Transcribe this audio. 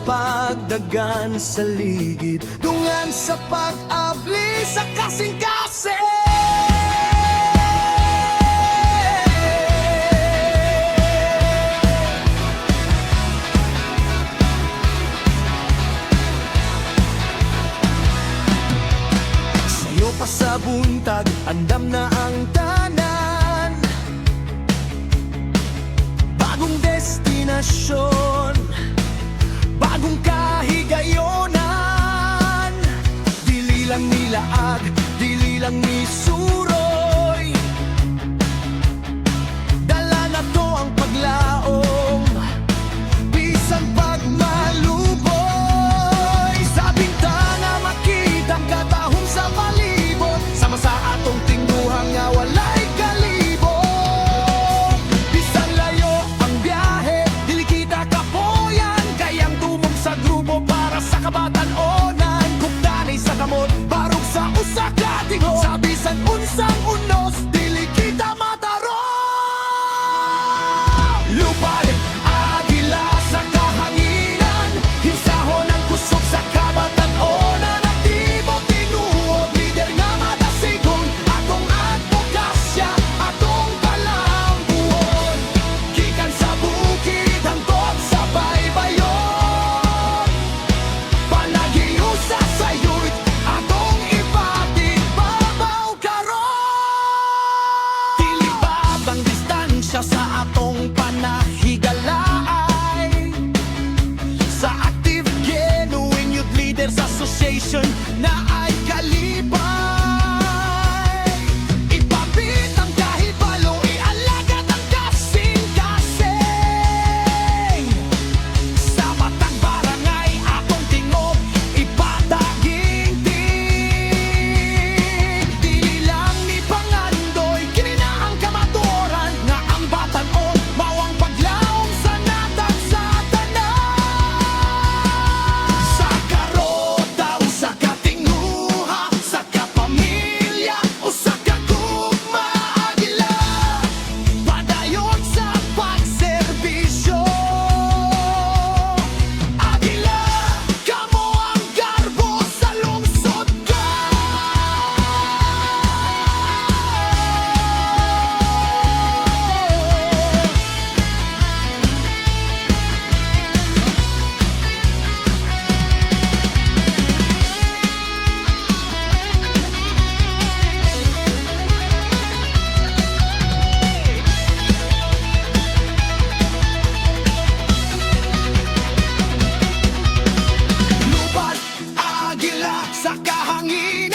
pagdagan sa ligid, dungan sa pag-abli sa kasing-kasing. Sa'yo pa sa buntag, andam na ang tanan, bagong destinasyon, bagong kahigayonan. Dili lang nilaag, dili lang ni suroy, dala na to ang paglaom, bisan pagmaluboy. Sa bintana makita ang katahom sa palibot, sama sa atong tingduhang nga walay kalibot. Bisan layo ang biyahe, dili kita kapoyan, kayang tumog sa grupo para sa kabatan-onan. Kugdanay sa kamot, barog sa usa ka tingog, sa bisan unsang unos, dili kita mataro. Lupad, agila sa kahanginan, hinsahon ang kusog sa kabatan-onan. Aktibo, tinuod, lider nga matasigon, akong advokasya, akong kalambuon. Gikan sa bukid, hangtod sa baybayon, panagiusa sa youth, akong ibatid babaw karon. Dili babang distansya sa atong panahigalaay, sa Active Genuine Youth Leaders Association na ay kalipay. Ipapit ang kahibalo, ialagad ang kasing-kasing, sa matang barangay akong tingog, ipadaginting. Dili lang ni pangandoy, kini na ang kamatuoran, nga ang batan-on mawang paglaom sa natag sa tanan. Sa karota, usa ka tinguha, sa kapamilya, usa ka gugma, agila, padayon sa pagserbisyo. Agila, kamo ang garbo sa lungsod ka. Lupad, agila sa kahangin,